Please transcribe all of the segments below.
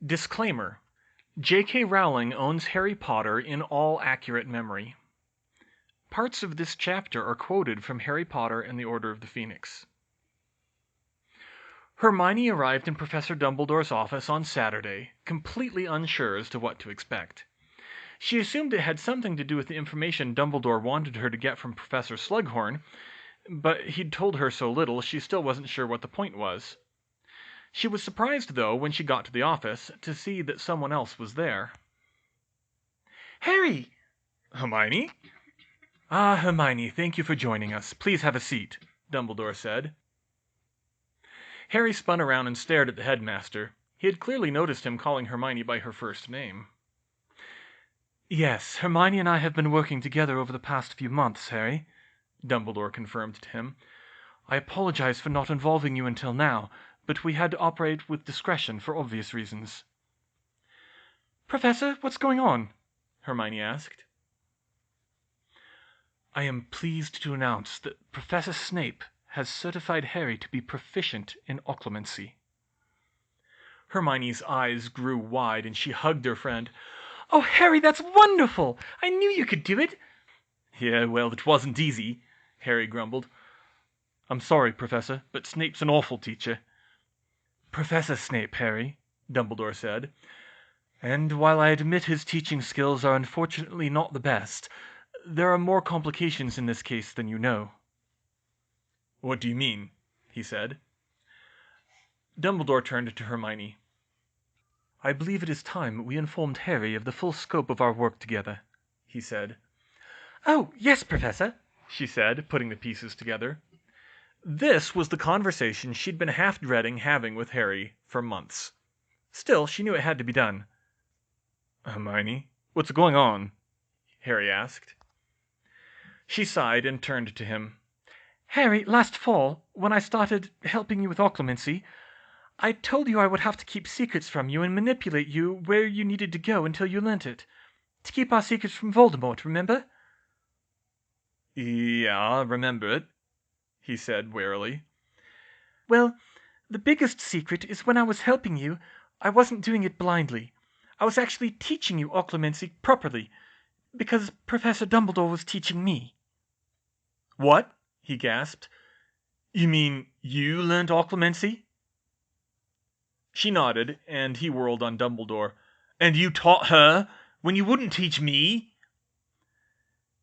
Disclaimer: J.K. Rowling owns Harry Potter in all accurate memory. Parts of this chapter are quoted from Harry Potter and the Order of the Phoenix. Hermione arrived in Professor Dumbledore's office on Saturday, completely unsure as to what to expect. She assumed it had something to do with the information Dumbledore wanted her to get from Professor Slughorn, but he'd told her so little she still wasn't sure what the point was. She was surprised, though, when she got to the office, to see that someone else was there. "Harry!" "Hermione?" "Ah, Hermione, thank you for joining us. Please have a seat," Dumbledore said. Harry spun around and stared at the headmaster. He had clearly noticed him calling Hermione by her first name. "Yes, Hermione and I have been working together over the past few months, Harry," Dumbledore confirmed to him. "I apologize for not involving you until now, but we had to operate with discretion for obvious reasons." "Professor, what's going on?" Hermione asked. "I am pleased to announce that Professor Snape has certified Harry to be proficient in occlumency." Hermione's eyes grew wide and she hugged her friend. "Oh, Harry, that's wonderful! I knew you could do it!" "Yeah, well, it wasn't easy," Harry grumbled. "I'm sorry, Professor, but Snape's an awful teacher." "Professor Snape, Harry," Dumbledore said. "And while I admit his teaching skills are unfortunately not the best, there are more complications in this case than you know." "What do you mean?" he said. Dumbledore turned to Hermione. "I believe it is time we informed Harry of the full scope of our work together," he said. "Oh, yes, Professor," she said, putting the pieces together. This was the conversation she'd been half dreading having with Harry for months. Still, she knew it had to be done. "Hermione, what's going on?" Harry asked. She sighed and turned to him. "Harry, last fall, when I started helping you with occlumency, I told you I would have to keep secrets from you and manipulate you where you needed to go until you learnt it. To keep our secrets from Voldemort, remember?" "Yeah, I remember it," he said warily. "Well, the biggest secret is when I was helping you, I wasn't doing it blindly. I was actually teaching you occlumency properly, because Professor Dumbledore was teaching me." "What?" he gasped. "You mean you learned occlumency?" She nodded, and he whirled on Dumbledore. "And you taught her, when you wouldn't teach me?"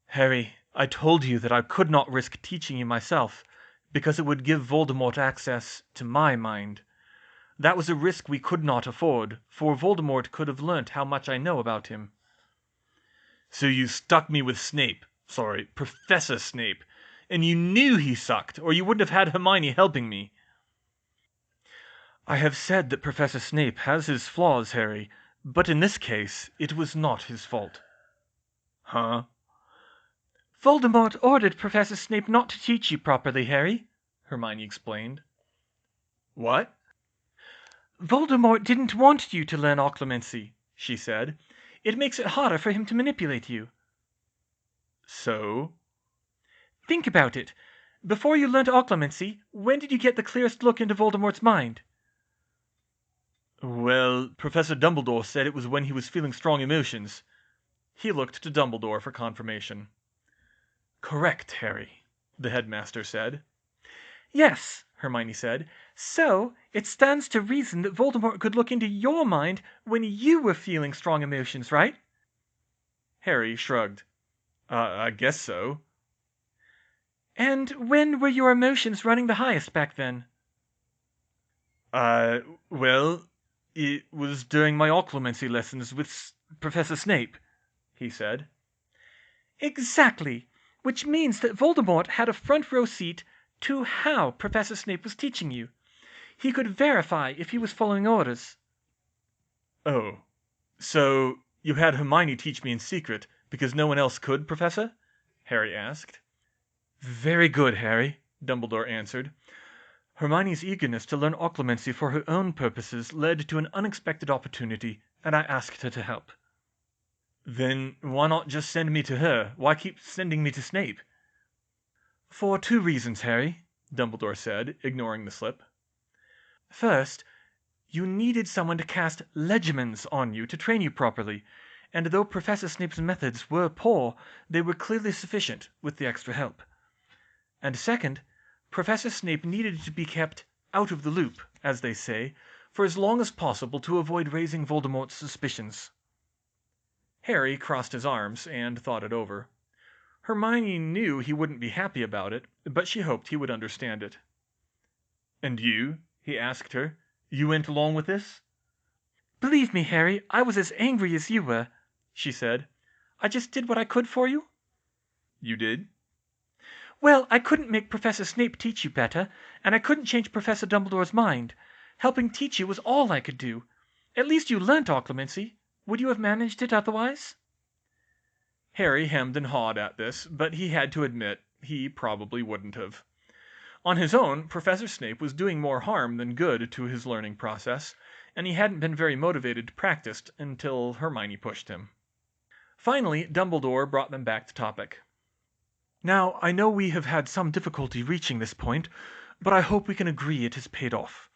"Harry, I told you that I could not risk teaching you myself, because it would give Voldemort access to my mind. That was a risk we could not afford, for Voldemort could have learnt how much I know about him." "So you stuck me with Professor Snape, and you knew he sucked, or you wouldn't have had Hermione helping me." "I have said that Professor Snape has his flaws, Harry, but in this case it was not his fault." "Huh?" "Voldemort ordered Professor Snape not to teach you properly, Harry," Hermione explained. "What?" "Voldemort didn't want you to learn occlumency," she said. "It makes it harder for him to manipulate you." "So?" "Think about it. Before you learnt occlumency, when did you get the clearest look into Voldemort's mind?" "Well, Professor Dumbledore said it was when he was feeling strong emotions." He looked to Dumbledore for confirmation. "Correct, Harry," the headmaster said. "Yes," Hermione said. "So it stands to reason that Voldemort could look into your mind when you were feeling strong emotions, right?" Harry shrugged. I guess so." "And when were your emotions running the highest back then?" Well, it was during my occlumency lessons with Professor Snape," he said. "Exactly. Which means that Voldemort had a front row seat to how Professor Snape was teaching you. He could verify if he was following orders." "Oh, so you had Hermione teach me in secret because no one else could, Professor?" Harry asked. "Very good, Harry," Dumbledore answered. "Hermione's eagerness to learn occlumency for her own purposes led to an unexpected opportunity, and I asked her to help." "Then why not just send me to her? Why keep sending me to Snape?" "For two reasons, Harry," Dumbledore said, ignoring the slip. "First, You needed someone to cast legerdemains on you to train you properly, and though Professor Snape's methods were poor, they were clearly sufficient with the extra help. And second, Professor Snape needed to be kept out of the loop, as they say, for as long as possible to avoid raising Voldemort's suspicions. Harry crossed his arms and thought it over. Hermione knew he wouldn't be happy about it, but she hoped he would understand it. "And you?" he asked her. "You went along with this?" "Believe me, Harry, I was as angry as you were," she said. "I just did what I could for you." "You did?" "Well, I couldn't make Professor Snape teach you better, and I couldn't change Professor Dumbledore's mind. Helping teach you was all I could do. At least you learnt occlumency. Would you have managed it otherwise?" Harry hemmed and hawed at this, but he had to admit he probably wouldn't have. On his own, Professor Snape was doing more harm than good to his learning process, and he hadn't been very motivated to practice until Hermione pushed him. Finally, Dumbledore brought them back to topic. "Now, I know we have had some difficulty reaching this point, but I hope we can agree it has paid off.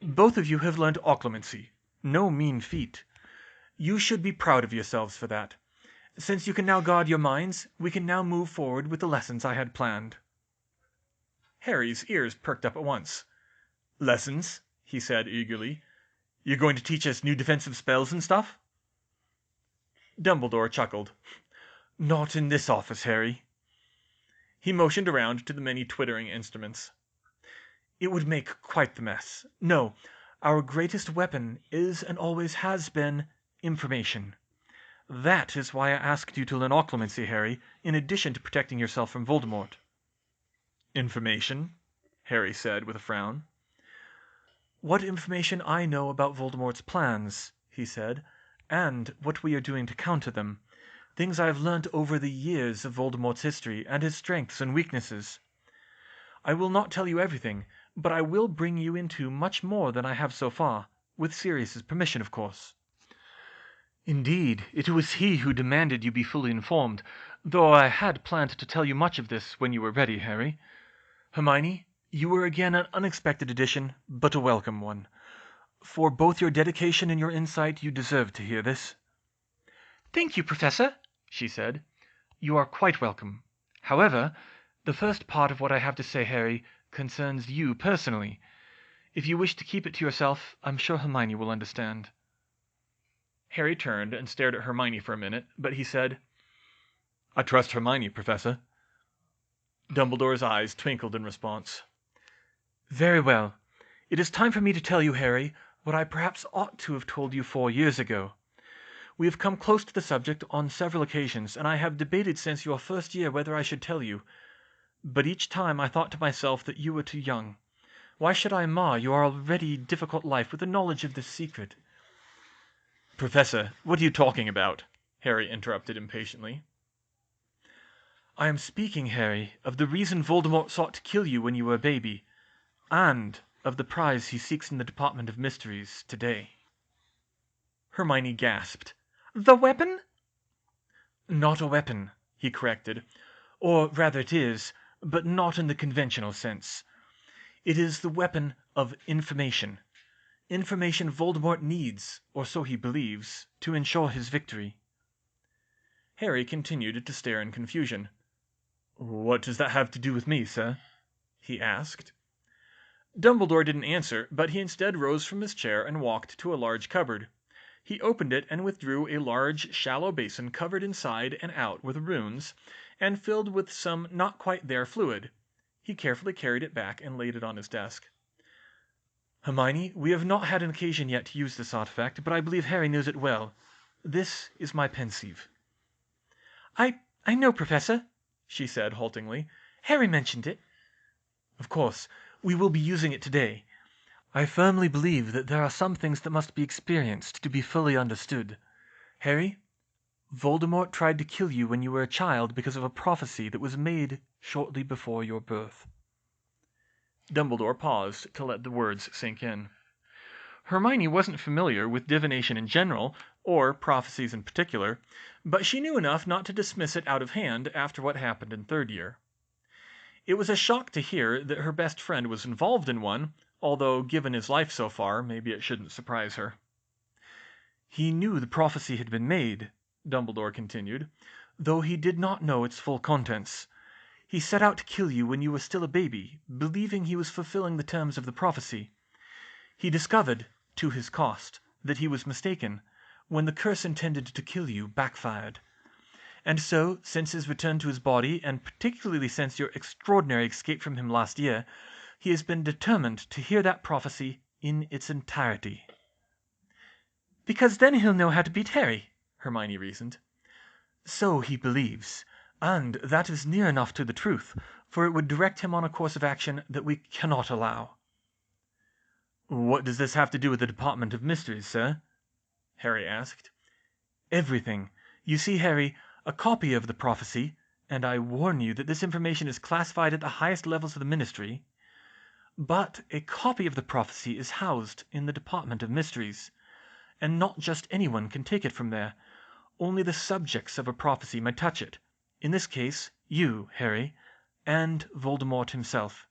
Both of you have learned occlumency. No mean feat. You should be proud of yourselves for that. Since you can now guard your minds, we can now move forward with the lessons I had planned." Harry's ears perked up at once. "Lessons?" he said eagerly. "You're going to teach us new defensive spells and stuff?" Dumbledore chuckled. "Not in this office, Harry." He motioned around to the many twittering instruments. "It would make quite the mess. No, our greatest weapon is and always has been information. That is why I asked you to learn occlumency, Harry, in addition to protecting yourself from Voldemort." "Information?" Harry said with a frown. "What information I know about Voldemort's plans," he said, "and what we are doing to counter them. Things I have learnt over the years of Voldemort's history and his strengths and weaknesses. I will not tell you everything, but I will bring you into much more than I have so far, with Sirius's permission, of course." "Indeed, it was he who demanded you be fully informed, though I had planned to tell you much of this when you were ready, Harry. Hermione, you were again an unexpected addition, but a welcome one. For both your dedication and your insight, you deserve to hear this." "Thank you, Professor," she said. "You are quite welcome. However, the first part of what I have to say, Harry, concerns you personally. If you wish to keep it to yourself, I'm sure Hermione will understand." Harry turned and stared at Hermione for a minute, but he said, "I trust Hermione, Professor." Dumbledore's eyes twinkled in response. "Very well. It is time for me to tell you, Harry, what I perhaps ought to have told you 4 years ago. We have come close to the subject on several occasions, and I have debated since your first year whether I should tell you. But each time I thought to myself that you were too young. Why should I mar your already difficult life with the knowledge of this secret?" "Professor, what are you talking about?" Harry interrupted impatiently. "I am speaking, Harry, of the reason Voldemort sought to kill you when you were a baby, and of the prize he seeks in the Department of Mysteries today." Hermione gasped. "The weapon?" "Not a weapon," he corrected. "Or rather it is, but not in the conventional sense. It is the weapon of information. Information Voldemort needs, or so he believes, to ensure his victory." Harry continued to stare in confusion. "What does that have to do with me, sir?" he asked. Dumbledore didn't answer, but he instead rose from his chair and walked to a large cupboard. He opened it and withdrew a large, shallow basin covered inside and out with runes, and filled with some not quite there fluid. He carefully carried it back and laid it on his desk. "Hermione, we have not had an occasion yet to use this artifact, but I believe Harry knows it well. This is my pensieve." I know, Professor," she said haltingly. "Harry mentioned it." "Of course, we will be using it today. I firmly believe that there are some things that must be experienced to be fully understood. Harry, Voldemort tried to kill you when you were a child because of a prophecy that was made shortly before your birth." Dumbledore paused to let the words sink in. Hermione wasn't familiar with divination in general, or prophecies in particular, but she knew enough not to dismiss it out of hand after what happened in third year. It was a shock to hear that her best friend was involved in one, although given his life so far, maybe it shouldn't surprise her. "He knew the prophecy had been made," Dumbledore continued, "though he did not know its full contents. He set out to kill you when you were still a baby, believing he was fulfilling the terms of the prophecy. He discovered, to his cost, that he was mistaken, when the curse intended to kill you backfired. And so, since his return to his body, and particularly since your extraordinary escape from him last year, he has been determined to hear that prophecy in its entirety." "Because then he'll know how to beat Harry," Hermione reasoned. "So he believes, and that is near enough to the truth, for it would direct him on a course of action that we cannot allow." "What does this have to do with the Department of Mysteries, sir?" Harry asked. "Everything. You see, Harry, a copy of the prophecy, and I warn you that this information is classified at the highest levels of the Ministry, but a copy of the prophecy is housed in the Department of Mysteries, and not just anyone can take it from there. Only the subjects of a prophecy may touch it. In this case, you, Harry, and Voldemort himself.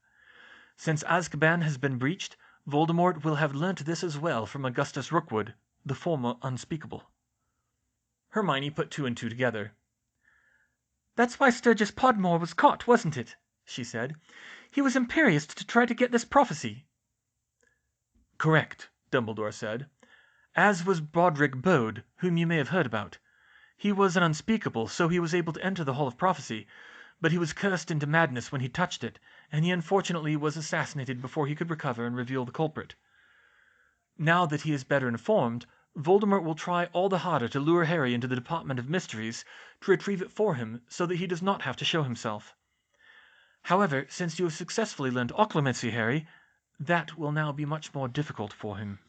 Since Azkaban has been breached, Voldemort will have learnt this as well from Augustus Rookwood, the former Unspeakable." Hermione put two and two together. "That's why Sturgis Podmore was caught, wasn't it?" she said. "He was imperious to try to get this prophecy." "Correct," Dumbledore said. "As was Broderick Bode, whom you may have heard about. He was an Unspeakable, so he was able to enter the Hall of Prophecy, but he was cursed into madness when he touched it, and he unfortunately was assassinated before he could recover and reveal the culprit. Now that he is better informed, Voldemort will try all the harder to lure Harry into the Department of Mysteries to retrieve it for him so that he does not have to show himself. However, since you have successfully learned occlumency, Harry, that will now be much more difficult for him."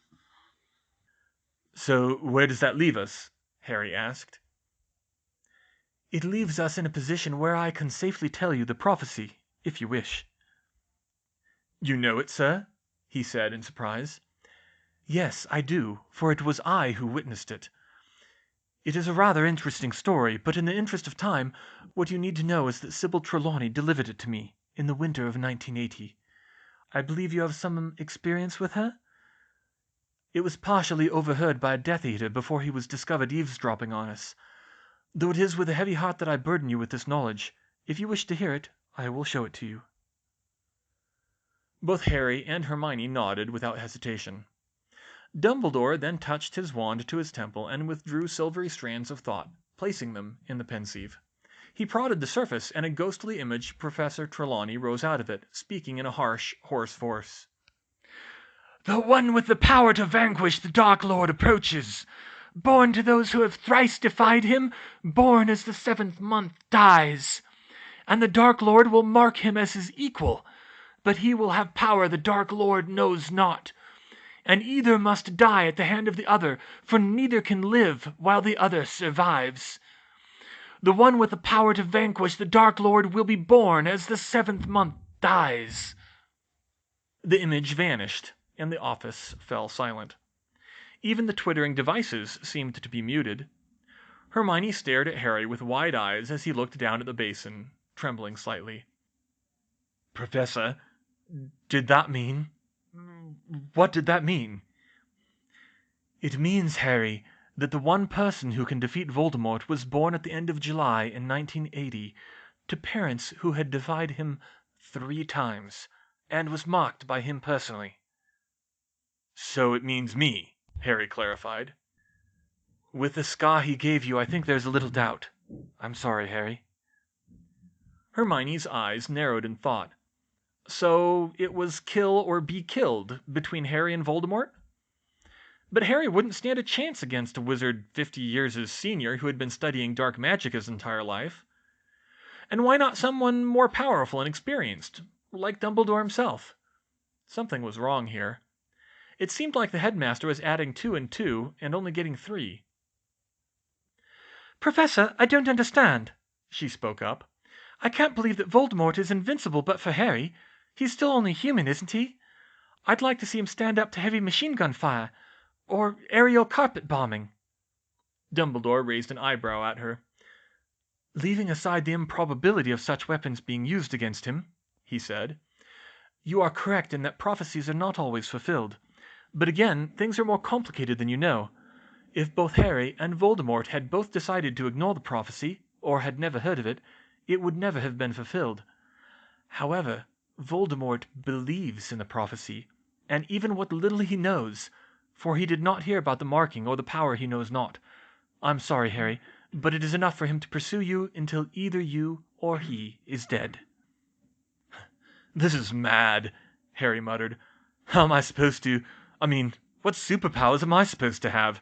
"So where does that leave us?" Harry asked. "It leaves us in a position where I can safely tell you the prophecy, if you wish." "You know it, sir?" he said in surprise. "Yes, I do, for it was I who witnessed it. It is a rather interesting story, but in the interest of time, what you need to know is that Sybil Trelawney delivered it to me in the winter of 1980. I believe you have some experience with her? It was partially overheard by a Death Eater before he was discovered eavesdropping on us. Though it is with a heavy heart that I burden you with this knowledge, if you wish to hear it, I will show it to you." Both Harry and Hermione nodded without hesitation. Dumbledore then touched his wand to his temple and withdrew silvery strands of thought, placing them in the pensieve. He prodded the surface, and a ghostly image of Professor Trelawney rose out of it, speaking in a harsh, hoarse voice. "The one with the power to vanquish the Dark Lord approaches. Born to those who have thrice defied him, born as the 7th month dies. And the Dark Lord will mark him as his equal, but he will have power the Dark Lord knows not. And either must die at the hand of the other, for neither can live while the other survives. The one with the power to vanquish the Dark Lord will be born as the 7th month dies." The image vanished, and the office fell silent. Even the twittering devices seemed to be muted. Hermione stared at Harry with wide eyes as he looked down at the basin, trembling slightly. "Professor, did that mean... what did that mean?" "It means, Harry, that the one person who can defeat Voldemort was born at the end of July in 1980, to parents who had defied him 3 times, and was marked by him personally." "So it means me," Harry clarified. "With the scar he gave you, I think there's a little doubt. I'm sorry, Harry." Hermione's eyes narrowed in thought. So it was kill or be killed between Harry and Voldemort? But Harry wouldn't stand a chance against a wizard 50 years his senior who had been studying dark magic his entire life. And why not someone more powerful and experienced, like Dumbledore himself? Something was wrong here. It seemed like the headmaster was adding 2 and 2 and only getting 3. "Professor, I don't understand," she spoke up. "I can't believe that Voldemort is invincible but for Harry. He's still only human, isn't he? I'd like to see him stand up to heavy machine gun fire, or aerial carpet bombing." Dumbledore raised an eyebrow at her. "Leaving aside the improbability of such weapons being used against him," he said, You are correct in that prophecies are not always fulfilled. But again, things are more complicated than you know. If both Harry and Voldemort had both decided to ignore the prophecy, or had never heard of it, it would never have been fulfilled. However, Voldemort believes in the prophecy, and even what little he knows, for he did not hear about the marking or the power he knows not. I'm sorry, Harry, but it is enough for him to pursue you until either you or he is dead. This is mad, Harry muttered. How am I supposed to... what superpowers am I supposed to have?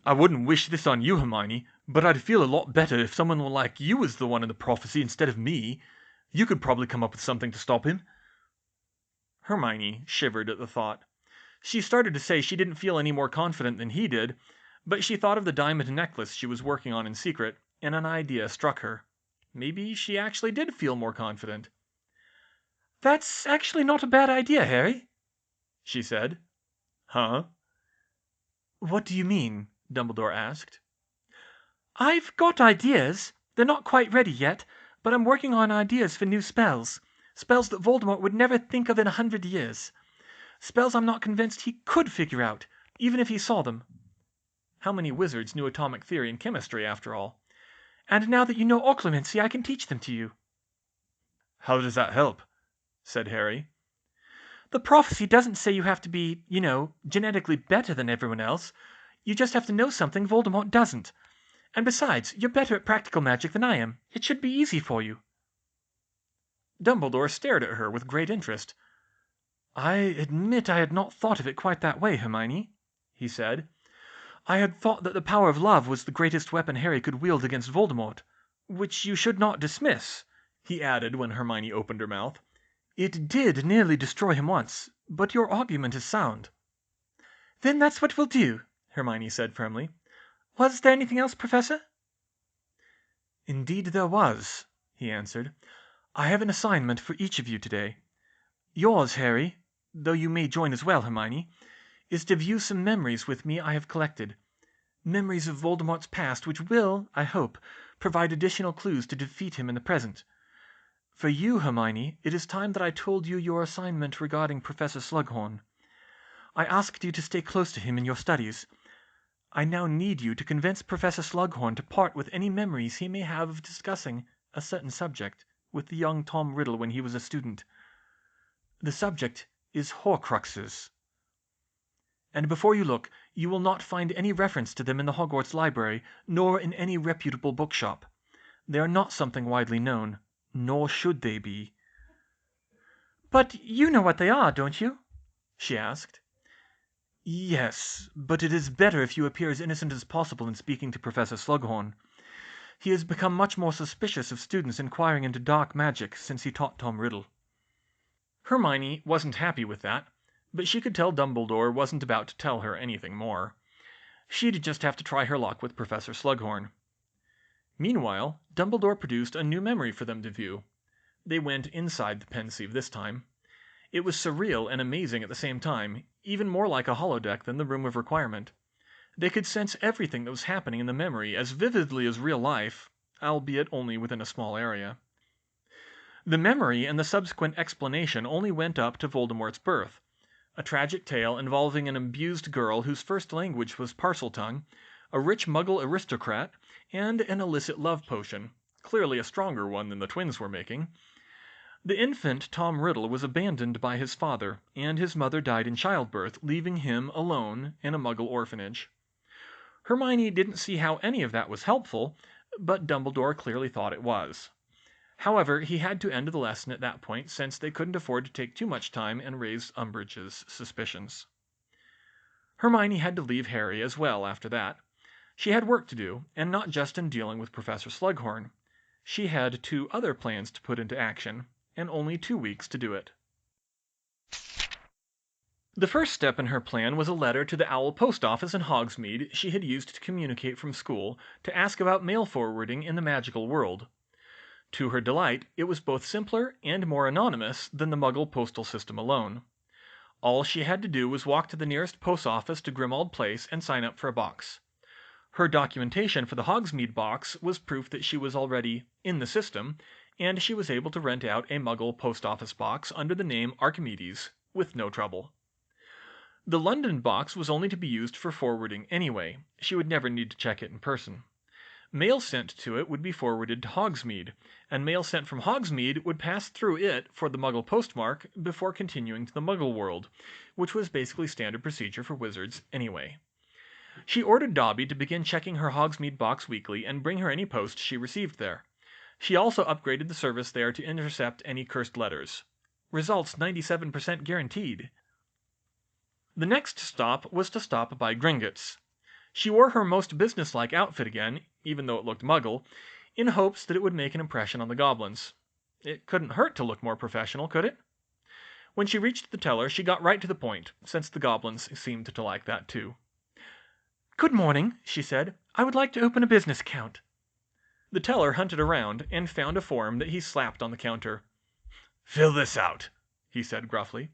I wouldn't wish this on you, Hermione, but I'd feel a lot better if someone like you was the one in the prophecy instead of me. You could probably come up with something to stop him. Hermione shivered at the thought. She started to say she didn't feel any more confident than he did, but she thought of the diamond necklace she was working on in secret, and an idea struck her. Maybe she actually did feel more confident. "That's actually not a bad idea, Harry," she said. Huh? "What do you mean?" Dumbledore asked. "I've got ideas. They're not quite ready yet, but I'm working on ideas for new spells. Spells that Voldemort would never think of in 100 years. Spells I'm not convinced he could figure out, even if he saw them." How many wizards knew atomic theory and chemistry, after all? "And now that you know occlumency, I can teach them to you." "How does that help?" said Harry. "The prophecy doesn't say you have to be, genetically better than everyone else. You just have to know something Voldemort doesn't. And besides, you're better at practical magic than I am. It should be easy for you." Dumbledore stared at her with great interest. "I admit I had not thought of it quite that way, Hermione," he said. "I had thought that the power of love was the greatest weapon Harry could wield against Voldemort. Which you should not dismiss," he added when Hermione opened her mouth. "It did nearly destroy him once, but your argument is sound." "Then that's what we'll do," Hermione said firmly. "Was there anything else, Professor?" "Indeed there was," he answered. "I have an assignment for each of you today. Yours, Harry, though you may join as well, Hermione, is to view some memories with me I have collected. Memories of Voldemort's past which will, I hope, provide additional clues to defeat him in the present. For you, Hermione, it is time that I told you your assignment regarding Professor Slughorn. I asked you to stay close to him in your studies. I now need you to convince Professor Slughorn to part with any memories he may have of discussing a certain subject with the young Tom Riddle when he was a student. The subject is Horcruxes. And before you look, you will not find any reference to them in the Hogwarts library, nor in any reputable bookshop. They are not something widely known, nor should they be." "But you know what they are, don't you?" she asked. "Yes, but it is better if you appear as innocent as possible in speaking to Professor Slughorn. He has become much more suspicious of students inquiring into dark magic since he taught Tom Riddle." Hermione wasn't happy with that, but she could tell Dumbledore wasn't about to tell her anything more. She'd just have to try her luck with Professor Slughorn. Meanwhile, Dumbledore produced a new memory for them to view. They went inside the Pensieve this time. It was surreal and amazing at the same time, even more like a holodeck than the Room of Requirement. They could sense everything that was happening in the memory as vividly as real life, albeit only within a small area. The memory and the subsequent explanation only went up to Voldemort's birth, a tragic tale involving an abused girl whose first language was Parseltongue, a rich Muggle aristocrat, and an illicit love potion, clearly a stronger one than the twins were making. The infant Tom Riddle was abandoned by his father, and his mother died in childbirth, leaving him alone in a Muggle orphanage. Hermione didn't see how any of that was helpful, but Dumbledore clearly thought it was. However, he had to end the lesson at that point since they couldn't afford to take too much time and raise Umbridge's suspicions. Hermione had to leave Harry as well after that. She had work to do, and not just in dealing with Professor Slughorn. She had 2 other plans to put into action, and only 2 weeks to do it. The first step in her plan was a letter to the Owl post office in Hogsmeade she had used to communicate from school to ask about mail forwarding in the magical world. To her delight, it was both simpler and more anonymous than the Muggle postal system alone. All she had to do was walk to the nearest post office to Grimmauld Place and sign up for a box. Her documentation for the Hogsmeade box was proof that she was already in the system, and she was able to rent out a Muggle post office box under the name Archimedes with no trouble. The London box was only to be used for forwarding anyway. She would never need to check it in person. Mail sent to it would be forwarded to Hogsmeade, and mail sent from Hogsmeade would pass through it for the Muggle postmark before continuing to the Muggle world, which was basically standard procedure for wizards anyway. She ordered Dobby to begin checking her Hogsmeade box weekly and bring her any post she received there. She also upgraded the service there to intercept any cursed letters. Results 97% guaranteed. The next stop was to stop by Gringotts. She wore her most businesslike outfit again, even though it looked Muggle, in hopes that it would make an impression on the goblins. It couldn't hurt to look more professional, could it? When she reached the teller, she got right to the point, since the goblins seemed to like that too. "Good morning," she said. "I would like to open a business account." The teller hunted around and found a form that he slapped on the counter. "Fill this out," he said gruffly.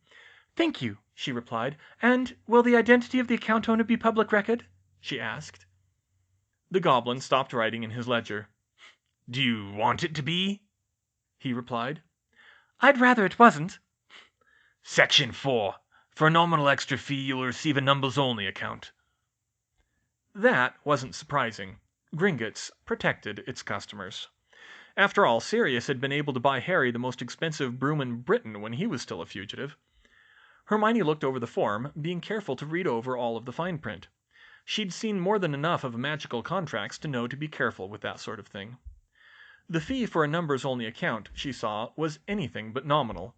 "Thank you," she replied. "And will the identity of the account owner be public record?" she asked. The goblin stopped writing in his ledger. "Do you want it to be?" he replied. "I'd rather it wasn't." "Section 4. For a nominal extra fee, you'll receive a numbers-only account." That wasn't surprising. Gringotts protected its customers. After all, Sirius had been able to buy Harry the most expensive broom in Britain when he was still a fugitive. Hermione looked over the form, being careful to read over all of the fine print. She'd seen more than enough of magical contracts to know to be careful with that sort of thing. The fee for a numbers-only account, she saw, was anything but nominal.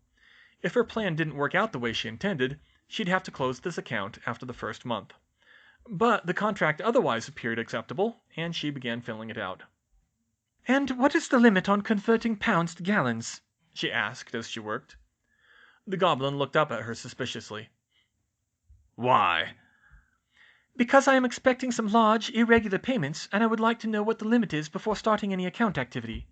If her plan didn't work out the way she intended, she'd have to close this account after the first month. But the contract otherwise appeared acceptable, and she began filling it out. "And what is the limit on converting pounds to gallons?" she asked as she worked. The goblin looked up at her suspiciously. "Why?" "Because I am expecting some large, irregular payments, and I would like to know what the limit is before starting any account activity."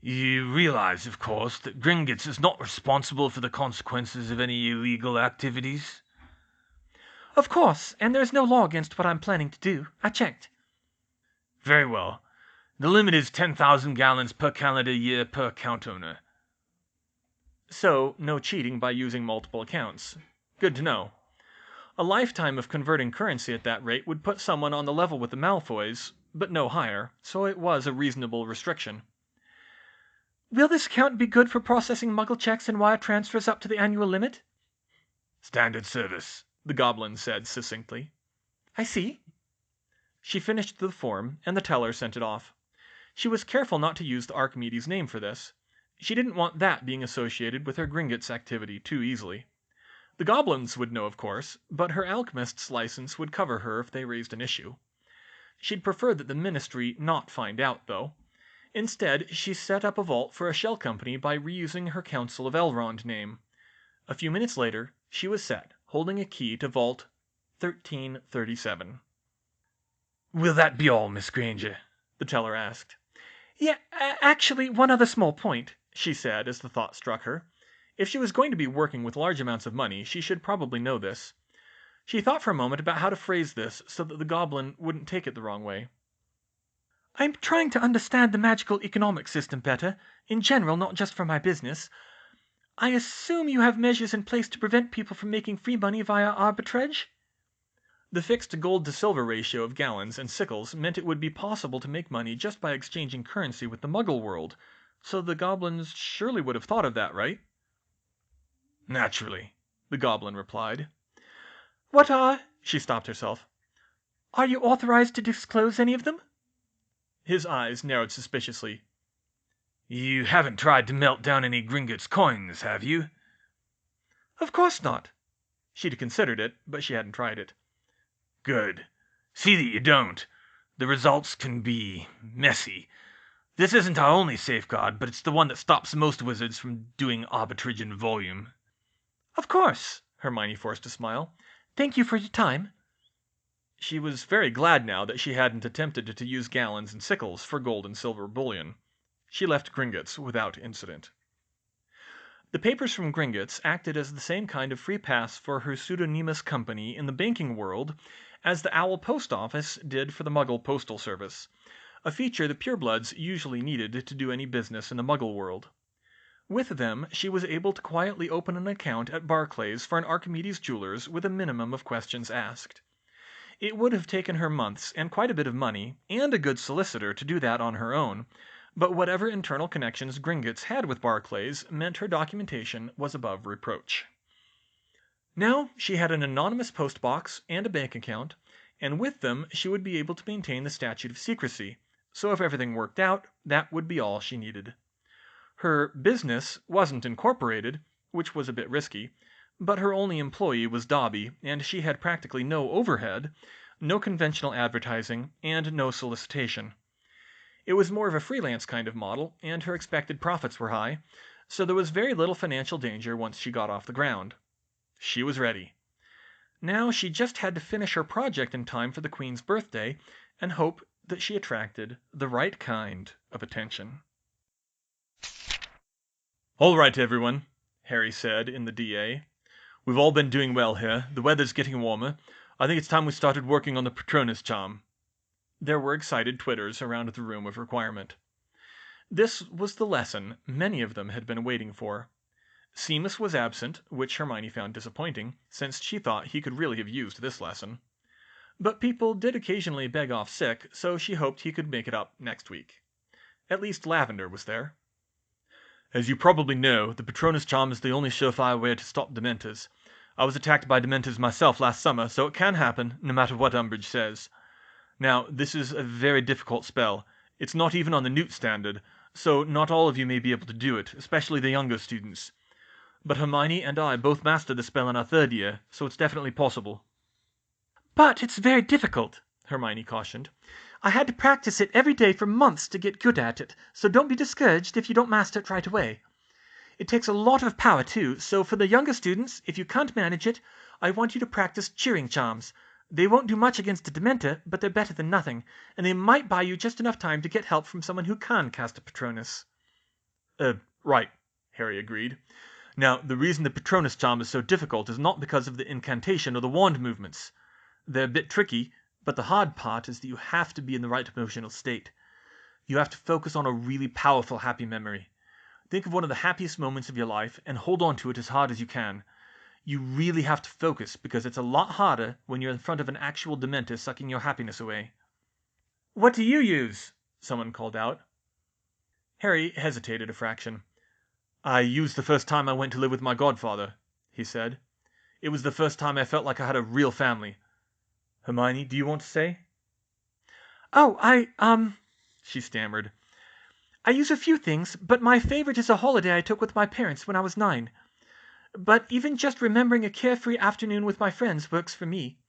"You realize, of course, that Gringotts is not responsible for the consequences of any illegal activities?" "Of course, and there is no law against what I'm planning to do. I checked." "Very well. The limit is 10,000 gallons per calendar year per account owner." So, no cheating by using multiple accounts. Good to know. A lifetime of converting currency at that rate would put someone on the level with the Malfoys, but no higher, so it was a reasonable restriction. "Will this account be good for processing Muggle checks and wire transfers up to the annual limit?" "Standard service," the goblin said succinctly. "I see." She finished the form, and the teller sent it off. She was careful not to use the Archimedes name for this. She didn't want that being associated with her Gringotts activity too easily. The goblins would know, of course, but her alchemist's license would cover her if they raised an issue. She'd prefer that the Ministry not find out, though. Instead, she set up a vault for a shell company by reusing her Council of Elrond name. A few minutes later, she was set, holding a key to Vault 1337. "Will that be all, Miss Granger?" the teller asked. "Yeah, actually, one other small point," she said as the thought struck her. If she was going to be working with large amounts of money, she should probably know this. She thought for a moment about how to phrase this so that the goblin wouldn't take it the wrong way. "I'm trying to understand the magical economic system better, in general, not just for my business. I assume you have measures in place to prevent people from making free money via arbitrage?" The fixed gold-to-silver ratio of gallons and sickles meant it would be possible to make money just by exchanging currency with the Muggle world, so the goblins surely would have thought of that, right? "Naturally," the goblin replied. She stopped herself. "Are you authorized to disclose any of them?" His eyes narrowed suspiciously. "You haven't tried to melt down any Gringotts coins, have you?" "Of course not." She'd considered it, but she hadn't tried it. "Good. See that you don't. The results can be messy. This isn't our only safeguard, but it's the one that stops most wizards from doing arbitrage in volume." "Of course," Hermione forced a smile. "Thank you for your time." She was very glad now that she hadn't attempted to use gallons and sickles for gold and silver bullion. She left Gringotts without incident. The papers from Gringotts acted as the same kind of free pass for her pseudonymous company in the banking world as the Owl Post Office did for the Muggle Postal Service. a feature the purebloods usually needed to do any business in the Muggle world. With them, she was able to quietly open an account at Barclays for an Archimedes jewelers with a minimum of questions asked. It would have taken her months and quite a bit of money, and a good solicitor to do that on her own, but whatever internal connections Gringotts had with Barclays meant her documentation was above reproach. Now she had an anonymous postbox and a bank account, and with them she would be able to maintain the statute of secrecy, so if everything worked out, that would be all she needed. Her business wasn't incorporated, which was a bit risky, but her only employee was Dobby, and she had practically no overhead, no conventional advertising, and no solicitation. It was more of a freelance kind of model, and her expected profits were high, so there was very little financial danger once she got off the ground. She was ready. Now she just had to finish her project in time for the Queen's birthday and hope that she attracted the right kind of attention. "All right, everyone," Harry said in the DA. "We've all been doing well here. The weather's getting warmer. I think it's time we started working on the Patronus charm." There were excited twitters around the room of requirement. This was the lesson many of them had been waiting for. Seamus was absent, which Hermione found disappointing, since she thought he could really have used this lesson. But people did occasionally beg off sick, so she hoped he could make it up next week. At least Lavender was there. "As you probably know, the Patronus charm is the only surefire way to stop Dementors. I was attacked by Dementors myself last summer, so it can happen, no matter what Umbridge says. Now, this is a very difficult spell. It's not even on the Newt standard, so not all of you may be able to do it, especially the younger students. But Hermione and I both mastered the spell in our third year, so it's definitely possible." "But it's very difficult," Hermione cautioned. "I had to practice it every day for months to get good at it, so don't be discouraged if you don't master it right away. It takes a lot of power, too, so for the younger students, if you can't manage it, I want you to practice cheering charms. They won't do much against a Dementor, but they're better than nothing, and they might buy you just enough time to get help from someone who can cast a Patronus." Right," Harry agreed. "Now, the reason the Patronus charm is so difficult is not because of the incantation or the wand movements. They're a bit tricky, but the hard part is that you have to be in the right emotional state. You have to focus on a really powerful happy memory. Think of one of the happiest moments of your life and hold on to it as hard as you can. You really have to focus because it's a lot harder when you're in front of an actual Dementor sucking your happiness away." "What do you use?" someone called out. Harry hesitated a fraction. "I used the first time I went to live with my godfather," he said. "It was the first time I felt like I had a real family. Hermione, do you want to say?" "Oh, she stammered. "I use a few things, but my favorite is a holiday I took with my parents when I was 9. But even just remembering a carefree afternoon with my friends works for me.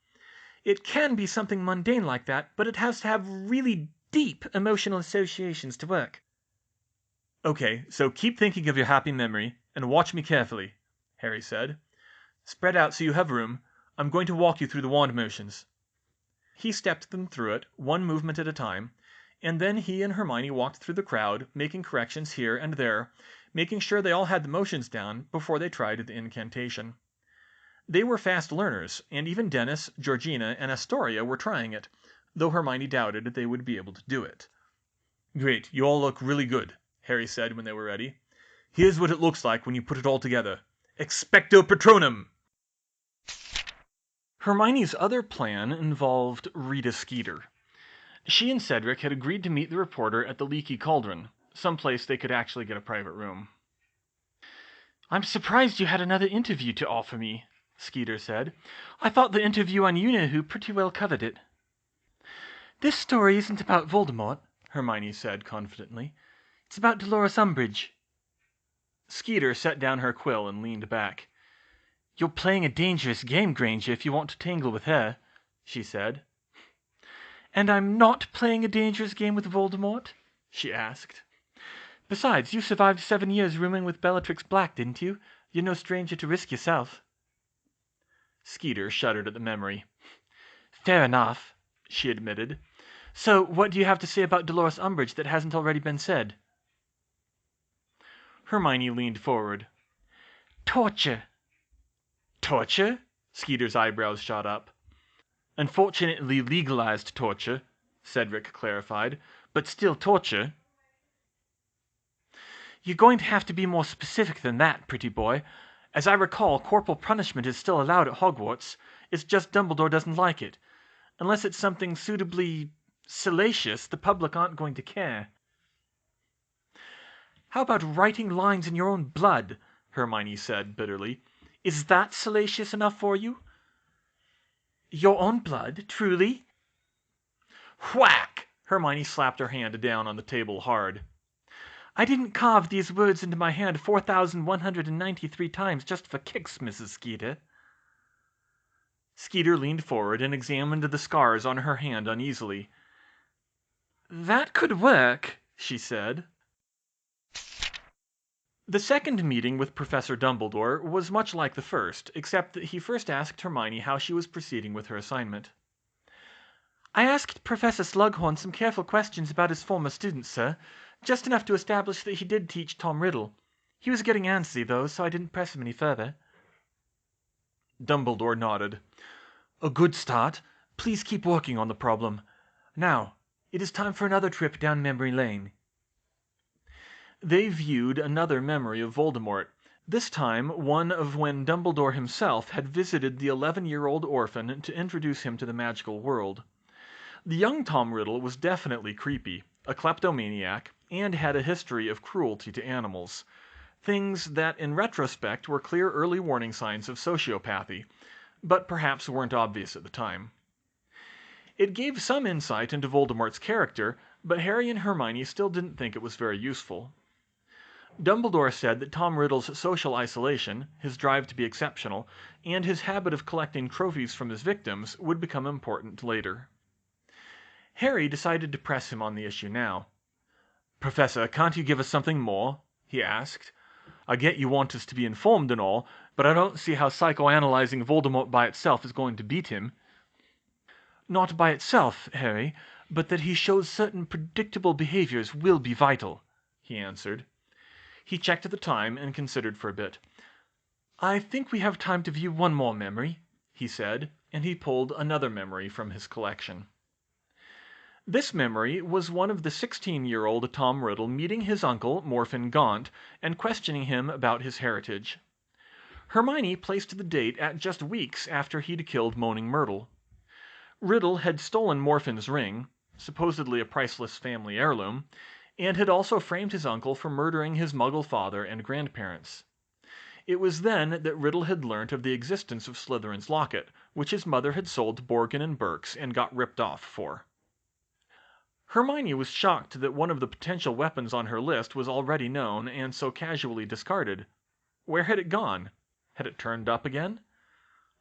It can be something mundane like that, but it has to have really deep emotional associations to work." "Okay, so keep thinking of your happy memory, and watch me carefully," Harry said. "Spread out so you have room. I'm going to walk you through the wand motions." He stepped them through it, one movement at a time, and then he and Hermione walked through the crowd, making corrections here and there, making sure they all had the motions down before they tried the incantation. They were fast learners, and even Dennis, Georgina, and Astoria were trying it, though Hermione doubted they would be able to do it. "Great, you all look really good," Harry said when they were ready. "Here's what it looks like when you put it all together. Expecto Patronum!" Hermione's other plan involved Rita Skeeter. She and Cedric had agreed to meet the reporter at the Leaky Cauldron, someplace they could actually get a private room. "I'm surprised you had another interview to offer me," Skeeter said. "I thought the interview on Unihu pretty well covered it." "This story isn't about Voldemort," Hermione said confidently. "It's about Dolores Umbridge." Skeeter set down her quill and leaned back. "You're playing a dangerous game, Granger, if you want to tangle with her," she said. "And I'm not playing a dangerous game with Voldemort?" she asked. "Besides, you survived 7 years rooming with Bellatrix Black, didn't you? You're no stranger to risk yourself." Skeeter shuddered at the memory. "Fair enough," she admitted. "So what do you have to say about Dolores Umbridge that hasn't already been said?" Hermione leaned forward. "Torture." "Torture?" Skeeter's eyebrows shot up. "Unfortunately legalized torture," Cedric clarified, but still torture. You're going to have to be more specific than that, pretty boy. As I recall, corporal punishment is still allowed at Hogwarts. It's just Dumbledore doesn't like it. Unless it's something suitably salacious, the public aren't going to care. How about writing lines in your own blood? Hermione said bitterly. Is that salacious enough for you? Your own blood, truly? Whack! Hermione slapped her hand down on the table hard. I didn't carve these words into my hand 4,193 times just for kicks, Mrs. Skeeter. Skeeter leaned forward and examined the scars on her hand uneasily. That could work, she said. The second meeting with Professor Dumbledore was much like the first, except that he first asked Hermione how she was proceeding with her assignment. I asked Professor Slughorn some careful questions about his former students, sir. Just enough to establish that he did teach Tom Riddle. He was getting antsy, though, so I didn't press him any further. Dumbledore nodded. A good start. Please keep working on the problem. Now, it is time for another trip down memory lane. They viewed another memory of Voldemort, this time one of when Dumbledore himself had visited the 11-year-old orphan to introduce him to the magical world. The young Tom Riddle was definitely creepy, a kleptomaniac, and had a history of cruelty to animals. Things that, in retrospect, were clear early warning signs of sociopathy, but perhaps weren't obvious at the time. It gave some insight into Voldemort's character, but Harry and Hermione still didn't think it was very useful. Dumbledore said that Tom Riddle's social isolation, his drive to be exceptional, and his habit of collecting trophies from his victims would become important later. Harry decided to press him on the issue now. Professor, can't you give us something more? He asked. I get you want us to be informed and all, but I don't see how psychoanalyzing Voldemort by itself is going to beat him. Not by itself, Harry, but that he shows certain predictable behaviors will be vital, he answered. He checked the time and considered for a bit. I think we have time to view one more memory, he said, and he pulled another memory from his collection. This memory was one of the 16-year-old Tom Riddle meeting his uncle, Morphin Gaunt, and questioning him about his heritage. Hermione placed the date at just weeks after he'd killed Moaning Myrtle. Riddle had stolen Morphin's ring, supposedly a priceless family heirloom, and had also framed his uncle for murdering his Muggle father and grandparents. It was then that Riddle had learnt of the existence of Slytherin's locket, which his mother had sold to Borgin and Burkes and got ripped off for. Hermione was shocked that one of the potential weapons on her list was already known and so casually discarded. Where had it gone? Had it turned up again?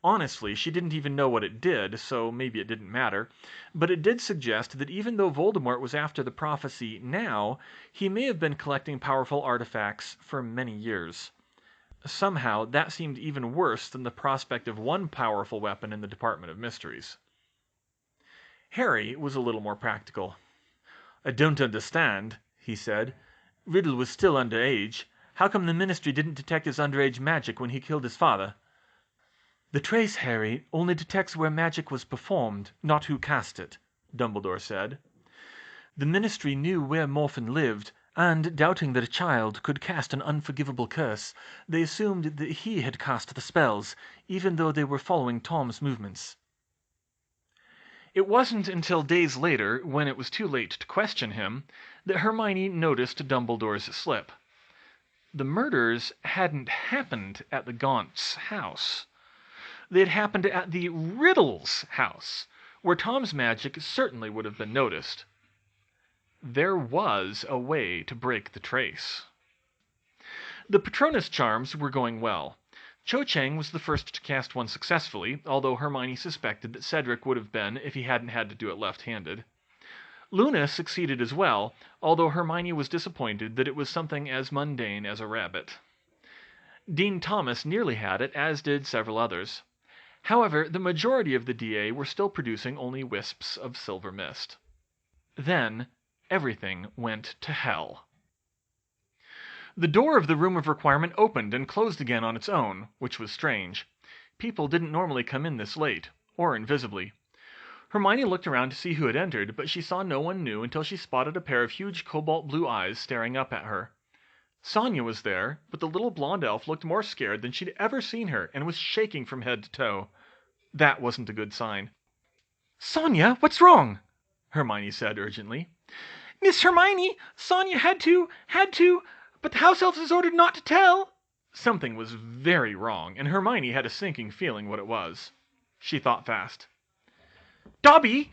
Honestly, she didn't even know what it did, so maybe it didn't matter, but it did suggest that even though Voldemort was after the prophecy now, he may have been collecting powerful artifacts for many years. Somehow, that seemed even worse than the prospect of one powerful weapon in the Department of Mysteries. Harry was a little more practical. I don't understand, he said. Riddle was still underage. How come the Ministry didn't detect his underage magic when he killed his father? The trace, Harry, only detects where magic was performed, not who cast it, Dumbledore said. The Ministry knew where Morphin lived, and, doubting that a child could cast an unforgivable curse, they assumed that he had cast the spells, even though they were following Tom's movements. It wasn't until days later, when it was too late to question him, that Hermione noticed Dumbledore's slip. The murders hadn't happened at the Gaunts' house. They had happened at the Riddle's house, where Tom's magic certainly would have been noticed. There was a way to break the trace. The Patronus charms were going well. Cho Chang was the first to cast one successfully, although Hermione suspected that Cedric would have been if he hadn't had to do it left-handed. Luna succeeded as well, although Hermione was disappointed that it was something as mundane as a rabbit. Dean Thomas nearly had it, as did several others. However, the majority of the DA were still producing only wisps of silver mist. Then, everything went to hell. The door of the Room of Requirement opened and closed again on its own, which was strange. People didn't normally come in this late, or invisibly. Hermione looked around to see who had entered, but she saw no one new until she spotted a pair of huge cobalt blue eyes staring up at her. Sonia was there, but the little blonde elf looked more scared than she'd ever seen her and was shaking from head to toe. That wasn't a good sign. Sonia, what's wrong? Hermione said urgently. Miss Hermione, Sonia had to, but the house elves is ordered not to tell. Something was very wrong, and Hermione had a sinking feeling what it was. She thought fast. Dobby!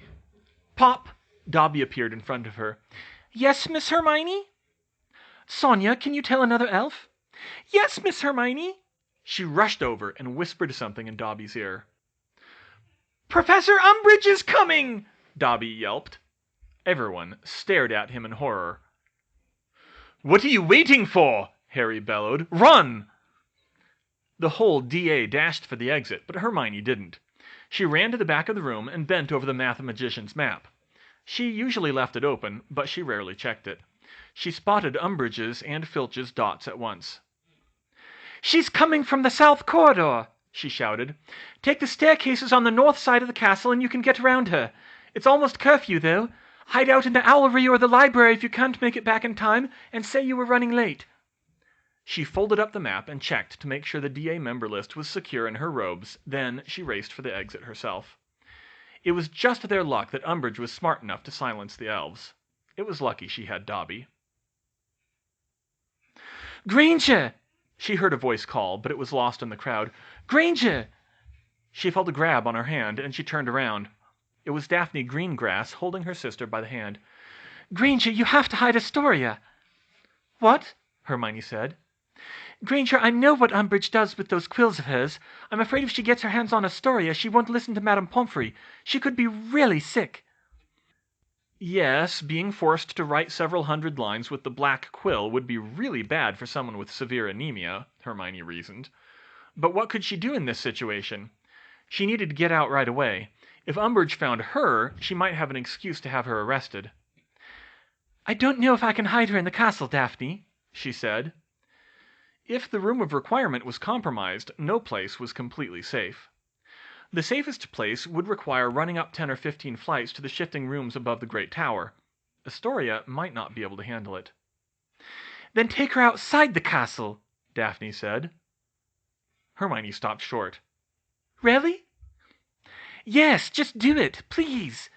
Pop! Dobby appeared in front of her. Yes, Miss Hermione? Sonia, can you tell another elf? Yes, Miss Hermione. She rushed over and whispered something in Dobby's ear. Professor Umbridge is coming! Dobby yelped. Everyone stared at him in horror. What are you waiting for? Harry bellowed. Run! The whole DA dashed for the exit, but Hermione didn't. She ran to the back of the room and bent over the mathematician's map. She usually left it open, but she rarely checked it. She spotted Umbridge's and Filch's dots at once. She's coming from the south corridor, she shouted. Take the staircases on the north side of the castle and you can get around her. It's almost curfew, though. Hide out in the owlery or the library if you can't make it back in time, and say you were running late. She folded up the map and checked to make sure the DA member list was secure in her robes, then she raced for the exit herself. It was just their luck that Umbridge was smart enough to silence the elves. It was lucky she had Dobby. Granger! She heard a voice call, but it was lost in the crowd. Granger! She felt a grab on her hand, and she turned around. It was Daphne Greengrass holding her sister by the hand. Granger, you have to hide Astoria. What? Hermione said. Granger, I know what Umbridge does with those quills of hers. I'm afraid if she gets her hands on Astoria, she won't listen to Madame Pomfrey. She could be really sick. Yes, being forced to write several hundred lines with the black quill would be really bad for someone with severe anemia, Hermione reasoned. But what could she do in this situation? She needed to get out right away. If Umbridge found her, she might have an excuse to have her arrested. I don't know if I can hide her in the castle, Daphne, she said. If the room of requirement was compromised, no place was completely safe. The safest place would require running up 10 or 15 flights to the shifting rooms above the Great Tower. Astoria might not be able to handle it. Then take her outside the castle, Daphne said. Hermione stopped short. Really? Yes, just do it, please.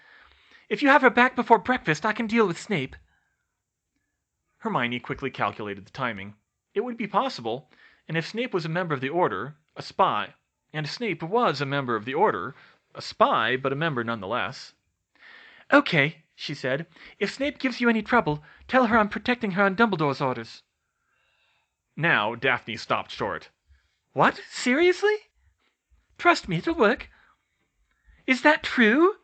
If you have her back before breakfast, I can deal with Snape. Hermione quickly calculated the timing. It would be possible, and if Snape was a member of the Order, a spy, and Snape was a member of the Order, a spy, but a member nonetheless. Okay, she said. If Snape gives you any trouble, tell her I'm protecting her on Dumbledore's orders. Now Daphne stopped short. What? Seriously? Trust me, it'll work. Is that true?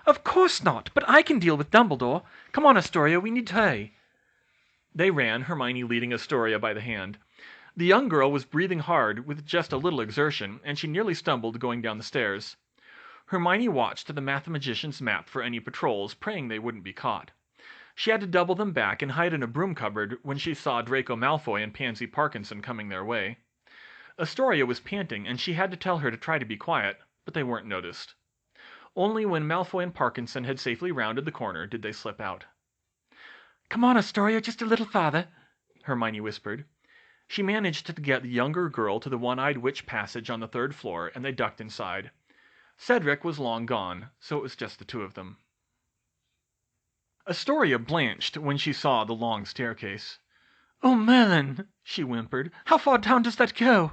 Of course not, but I can deal with Dumbledore. Come on, Astoria, we need to hurry. They ran, Hermione leading Astoria by the hand. The young girl was breathing hard with just a little exertion, and she nearly stumbled going down the stairs. Hermione watched the mathematician's map for any patrols, praying they wouldn't be caught. She had to double them back and hide in a broom cupboard when she saw Draco Malfoy and Pansy Parkinson coming their way. Astoria was panting, and she had to tell her to try to be quiet, but they weren't noticed. Only when Malfoy and Parkinson had safely rounded the corner did they slip out. Come on, Astoria, just a little farther, Hermione whispered. She managed to get the younger girl to the one-eyed witch passage on the 3rd floor, and they ducked inside. Cedric was long gone, so it was just the two of them. Astoria blanched when she saw the long staircase. Oh, Merlin, she whimpered. How far down does that go?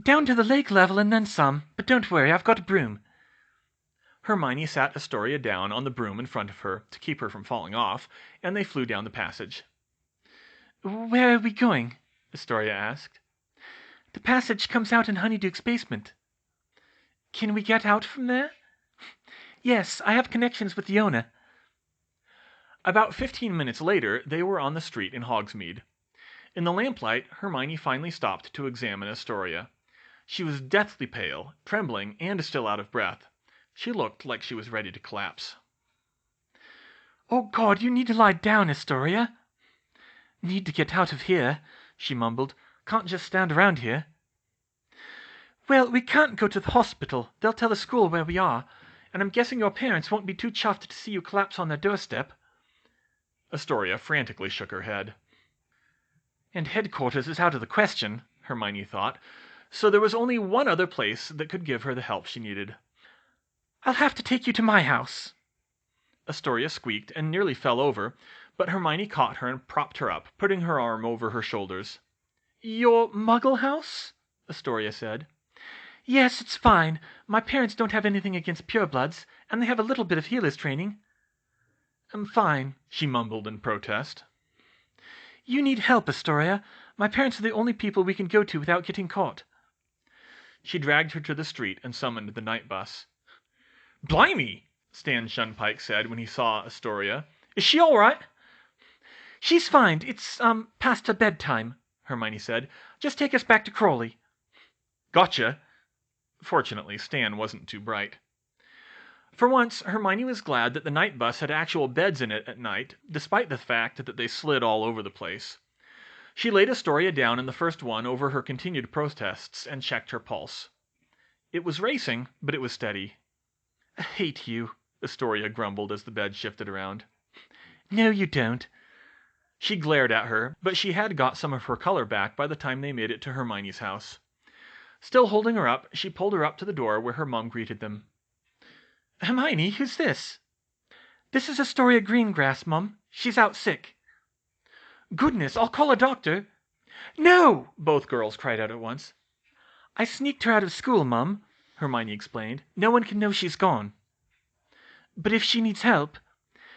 Down to the lake level and then some, but don't worry, I've got a broom. Hermione sat Astoria down on the broom in front of her to keep her from falling off, and they flew down the passage. Where are we going? Astoria asked. The passage comes out in Honeyduke's basement. Can we get out from there? Yes, I have connections with the owner. About 15 minutes later, they were on the street in Hogsmeade. In the lamplight, Hermione finally stopped to examine Astoria. She was deathly pale, trembling, and still out of breath. She looked like she was ready to collapse. Oh, God, you need to lie down, Astoria. Need to get out of here, she mumbled. Can't just stand around here. Well, we can't go to the hospital. They'll tell the school where we are. and I'm guessing your parents won't be too chuffed to see you collapse on their doorstep." Astoria frantically shook her head. "And headquarters is out of the question," Hermione thought, so there was only one other place that could give her the help she needed. "I'll have to take you to my house." Astoria squeaked and nearly fell over, but Hermione caught her and propped her up, putting her arm over her shoulders. "Your Muggle house?" Astoria said. "Yes, it's fine. My parents don't have anything against purebloods, and they have a little bit of healer's training." "I'm fine," she mumbled in protest. "You need help, Astoria. My parents are the only people we can go to without getting caught." She dragged her to the street and summoned the night bus. "Blimey!" Stan Shunpike said when he saw Astoria. "Is she all right?" "She's fine. It's, past her bedtime," Hermione said. "Just take us back to Crawley." "Gotcha." Fortunately, Stan wasn't too bright. For once, Hermione was glad that the night bus had actual beds in it at night, despite the fact that they slid all over the place. She laid Astoria down in the first one over her continued protests and checked her pulse. It was racing, but it was steady. "I hate you," Astoria grumbled as the bed shifted around. "No, you don't." She glared at her, but she had got some of her color back by the time they made it to Hermione's house. Still holding her up, she pulled her up to the door where her mum greeted them. "Hermione, who's this?" "This is Astoria Greengrass, Mum. She's out sick." "Goodness, I'll call a doctor." "No!" both girls cried out at once. "I sneaked her out of school, Mum," Hermione explained. "No one can know she's gone." "But if she needs help—"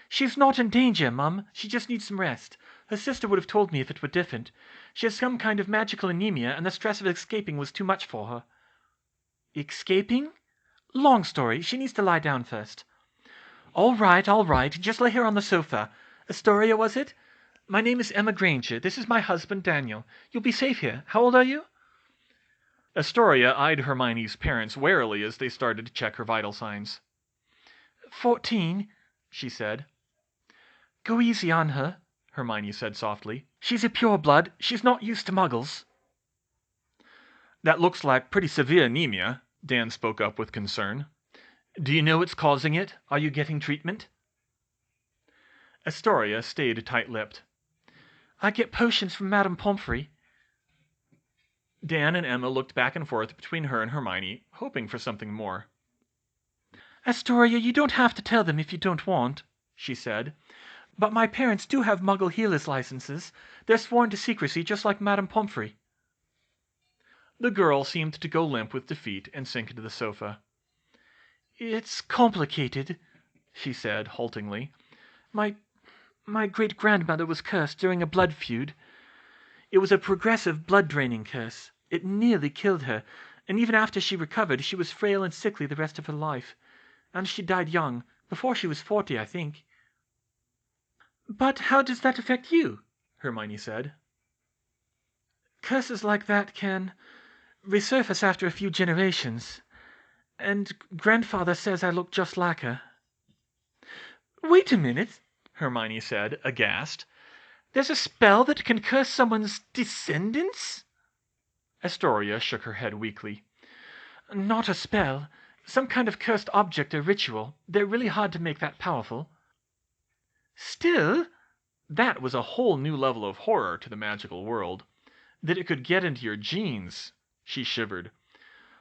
"She's not in danger, Mum. She just needs some rest. Her sister would have told me if it were different. She has some kind of magical anemia, and the stress of escaping was too much for her." "Escaping?" "Long story. She needs to lie down first." All right. Just lay her on the sofa. Astoria, was it? My name is Emma Granger. This is my husband, Daniel. You'll be safe here. How old are you?" Astoria eyed Hermione's parents warily as they started to check her vital signs. 14, she said. "Go easy on her," Hermione said softly. "She's a pureblood. She's not used to muggles." "That looks like pretty severe anemia," Dan spoke up with concern. "Do you know what's causing it? Are you getting treatment?" Astoria stayed tight-lipped. "I get potions from Madame Pomfrey." Dan and Emma looked back and forth between her and Hermione, hoping for something more. "Astoria, you don't have to tell them if you don't want," she said. "But my parents do have Muggle healers' licenses. They're sworn to secrecy, just like Madame Pomfrey." The girl seemed to go limp with defeat and sink into the sofa. "It's complicated," she said haltingly. My great-grandmother was cursed during a blood feud. It was a progressive blood-draining curse. It nearly killed her, and even after she recovered, she was frail and sickly the rest of her life. And she died young, before she was 40, I think." "But how does that affect you?" Hermione said. "Curses like that can resurface after a few generations. And Grandfather says I look just like her." "Wait a minute," Hermione said, aghast. "There's a spell that can curse someone's descendants?" Astoria shook her head weakly. "Not a spell. Some kind of cursed object or ritual. They're really hard to make that powerful." "Still—" That was a whole new level of horror to the magical world. That it could get into your genes. She shivered.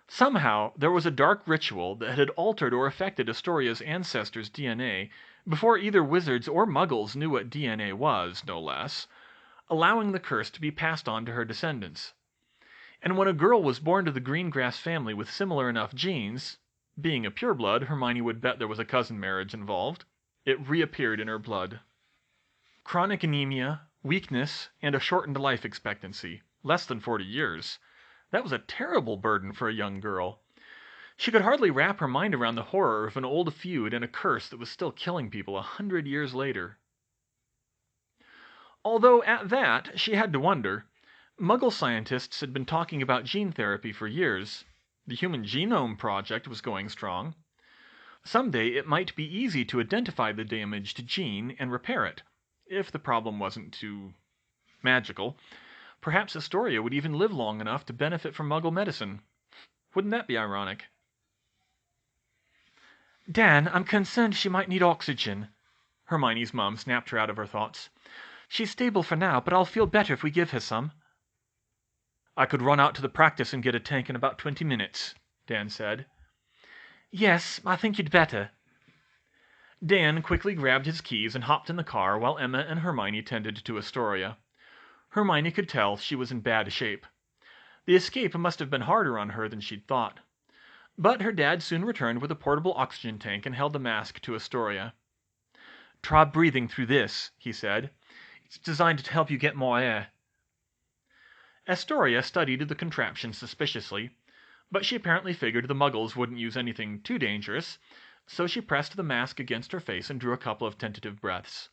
Somehow, there was a dark ritual that had altered or affected Astoria's ancestors' DNA before either wizards or muggles knew what DNA was, no less, allowing the curse to be passed on to her descendants. And when a girl was born to the Greengrass family with similar enough genes, being a pureblood, Hermione would bet there was a cousin marriage involved, it reappeared in her blood. Chronic anemia, weakness, and a shortened life expectancy, less than 40 years. That was a terrible burden for a young girl. She could hardly wrap her mind around the horror of an old feud and a curse that was still killing people 100 years later. Although, at that, she had to wonder. Muggle scientists had been talking about gene therapy for years. The Human Genome Project was going strong. Someday it might be easy to identify the damaged gene and repair it, if the problem wasn't too magical. Perhaps Astoria would even live long enough to benefit from Muggle medicine. Wouldn't that be ironic? Dan, I'm concerned she might need oxygen. Hermione's mom snapped her out of her thoughts. She's stable for now, but I'll feel better if we give her some. I could run out to the practice and get a tank in about 20 minutes, Dan said. Yes, I think you'd better. Dan quickly grabbed his keys and hopped in the car while Emma and Hermione tended to Astoria. Hermione could tell she was in bad shape. The escape must have been harder on her than she'd thought. But her dad soon returned with a portable oxygen tank and held the mask to Astoria. Try breathing through this, he said. It's designed to help you get more air. Astoria studied the contraption suspiciously, but she apparently figured the Muggles wouldn't use anything too dangerous, so she pressed the mask against her face and drew a couple of tentative breaths.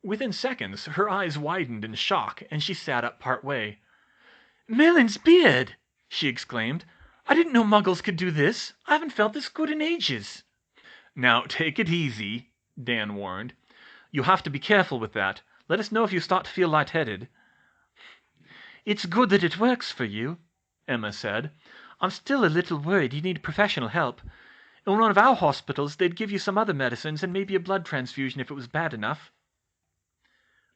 Within seconds, her eyes widened in shock, and she sat up part way. Merlin's beard! She exclaimed. I didn't know Muggles could do this. I haven't felt this good in ages. Now, take it easy, Dan warned. You'll have to be careful with that. Let us know if you start to feel lightheaded. It's good that it works for you, Emma said. I'm still a little worried you need professional help. In one of our hospitals, they'd give you some other medicines and maybe a blood transfusion if it was bad enough.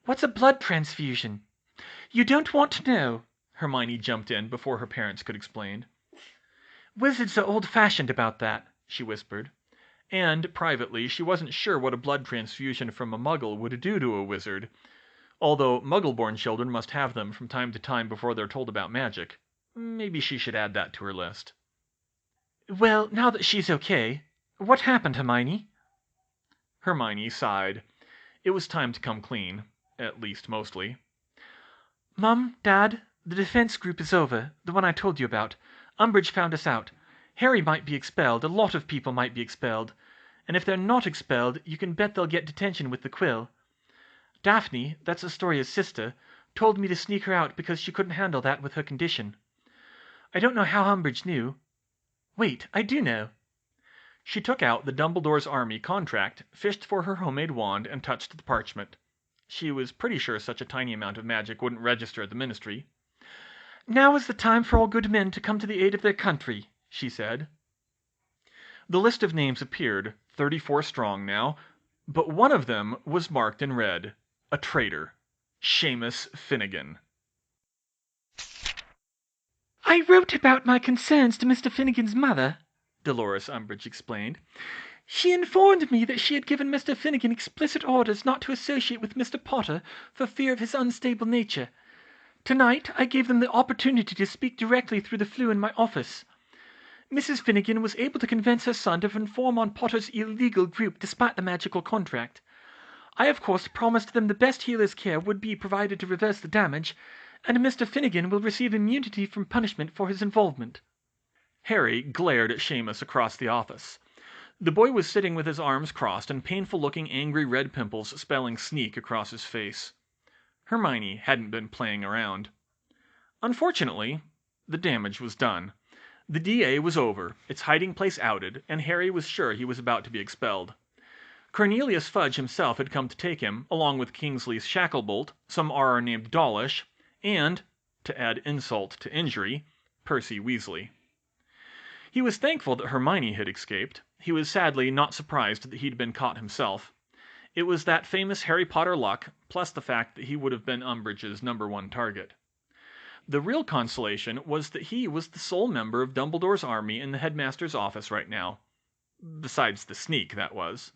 What's a blood transfusion? You don't want to know, Hermione jumped in before her parents could explain. Wizards are old-fashioned about that, she whispered. And, privately, she wasn't sure what a blood transfusion from a Muggle would do to a wizard, although Muggle-born children must have them from time to time before they're told about magic. Maybe she should add that to her list. Well, now that she's okay, what happened, Hermione? Hermione sighed. It was time to come clean, at least mostly. Mum, Dad, the defense group is over, the one I told you about. Umbridge found us out. Harry might be expelled, a lot of people might be expelled, and if they're not expelled, you can bet they'll get detention with the quill. Daphne, that's Astoria's sister, told me to sneak her out because she couldn't handle that with her condition. I don't know how Umbridge knew. Wait, I do know. She took out the Dumbledore's army contract, fished for her homemade wand, and touched the parchment. She was pretty sure such a tiny amount of magic wouldn't register at the Ministry. Now is the time for all good men to come to the aid of their country, she said. The list of names appeared, 34 strong now, but one of them was marked in red. A traitor. Seamus Finnegan. I wrote about my concerns to Mr. Finnegan's mother, Dolores Umbridge explained. She informed me that she had given Mr. Finnegan explicit orders not to associate with Mr. Potter for fear of his unstable nature. Tonight I gave them the opportunity to speak directly through the flue in my office. Mrs. Finnegan was able to convince her son to inform on Potter's illegal group despite the magical contract. I, of course, promised them the best healer's care would be provided to reverse the damage, and Mr. Finnegan will receive immunity from punishment for his involvement. Harry glared at Seamus across the office. The boy was sitting with his arms crossed and painful-looking angry red pimples spelling sneak across his face. Hermione hadn't been playing around. Unfortunately, the damage was done. The DA was over, its hiding place outed, and Harry was sure he was about to be expelled. Cornelius Fudge himself had come to take him, along with Kingsley Shacklebolt, some Auror named Dawlish, and, to add insult to injury, Percy Weasley. He was thankful that Hermione had escaped. He was sadly not surprised that he'd been caught himself. It was that famous Harry Potter luck, plus the fact that he would have been Umbridge's #1 target. The real consolation was that he was the sole member of Dumbledore's army in the headmaster's office right now. Besides the sneak, that was.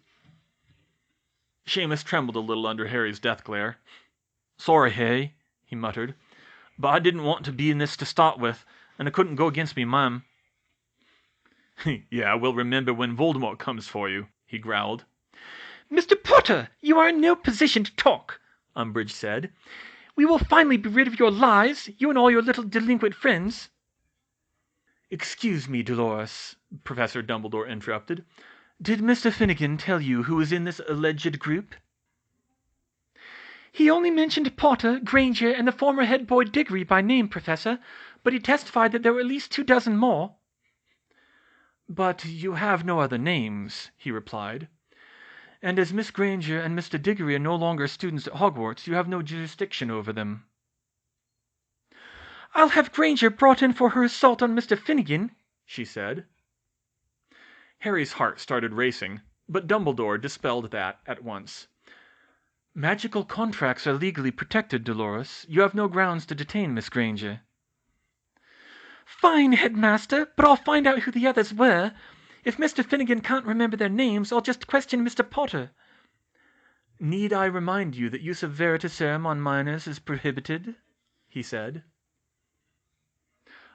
Seamus trembled a little under Harry's death glare. Sorry, Harry, he muttered, but I didn't want to be in this to start with, and I couldn't go against me mum. Yeah, we'll remember when Voldemort comes for you, he growled. Mr. Potter, you are in no position to talk, Umbridge said. We will finally be rid of your lies, you and all your little delinquent friends. Excuse me, Dolores, Professor Dumbledore interrupted. Did Mr. Finnegan tell you who was in this alleged group? He only mentioned Potter, Granger, and the former head boy Diggory by name, Professor, but he testified that there were at least 24 more. But you have no other names, he replied. And as Miss Granger and Mr. Diggory are no longer students at Hogwarts, you have no jurisdiction over them. I'll have Granger brought in for her assault on Mr. Finnegan, she said. Harry's heart started racing, but Dumbledore dispelled that at once. Magical contracts are legally protected, Dolores. You have no grounds to detain Miss Granger. Fine, Headmaster, but I'll find out who the others were. If Mr. Finnegan can't remember their names, I'll just question Mr. Potter. Need I remind you that use of veritaserum on minors is prohibited? He said.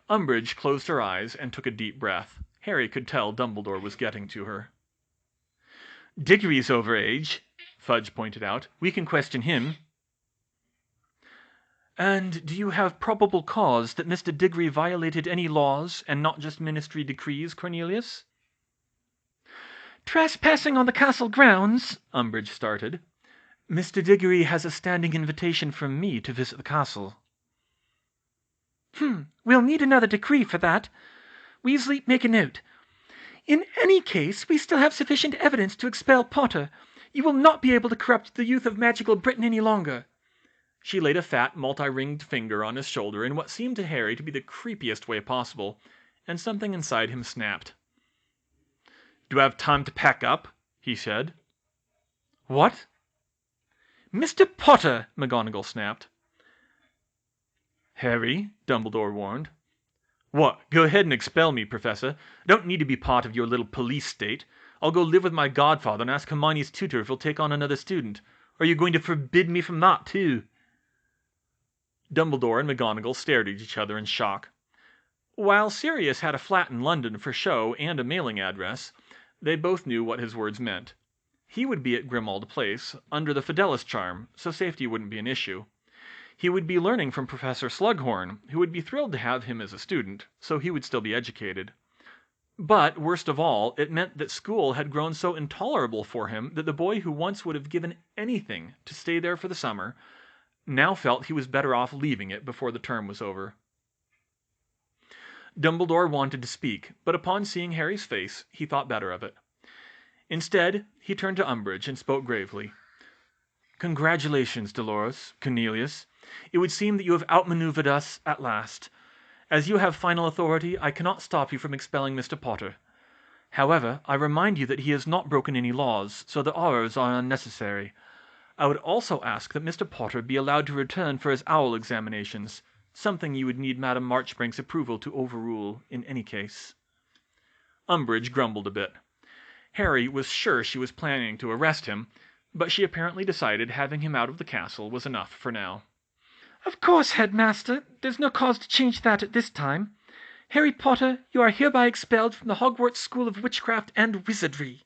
Umbridge closed her eyes and took a deep breath. Harry could tell Dumbledore was getting to her. Diggory's over age, Fudge pointed out. We can question him. And do you have probable cause that Mr. Diggory violated any laws, and not just ministry decrees, Cornelius? Trespassing on the castle grounds, Umbridge started. Mr. Diggory has a standing invitation from me to visit the castle. We'll need another decree for that. Weasley, make a note. In any case, we still have sufficient evidence to expel Potter. You will not be able to corrupt the youth of magical Britain any longer. She laid a fat, multi-ringed finger on his shoulder in what seemed to Harry to be the creepiest way possible, and something inside him snapped. Do I have time to pack up? He said. What? Mr. Potter, McGonagall snapped. Harry, Dumbledore warned. What? Go ahead and expel me, Professor. I don't need to be part of your little police state. I'll go live with my godfather and ask Hermione's tutor if he'll take on another student. Or are you going to forbid me from that, too? Dumbledore and McGonagall stared at each other in shock. While Sirius had a flat in London for show and a mailing address, they both knew what his words meant. He would be at Grimmauld Place, under the Fidelis charm, so safety wouldn't be an issue. He would be learning from Professor Slughorn, who would be thrilled to have him as a student, so he would still be educated. But, worst of all, it meant that school had grown so intolerable for him that the boy who once would have given anything to stay there for the summer now felt he was better off leaving it before the term was over. Dumbledore wanted to speak, but upon seeing Harry's face, he thought better of it. Instead, he turned to Umbridge and spoke gravely. Congratulations, Dolores, Cornelius. It would seem that you have outmaneuvered us at last. As you have final authority, I cannot stop you from expelling Mr. Potter. However, I remind you that he has not broken any laws, so the horrors are unnecessary. I would also ask that Mr. Potter be allowed to return for his owl examinations, something you would need Madame Marchbank's approval to overrule in any case. Umbridge grumbled a bit. Harry was sure she was planning to arrest him, but she apparently decided having him out of the castle was enough for now. Of course, Headmaster. There's no cause to change that at this time. Harry Potter, you are hereby expelled from the Hogwarts School of Witchcraft and Wizardry.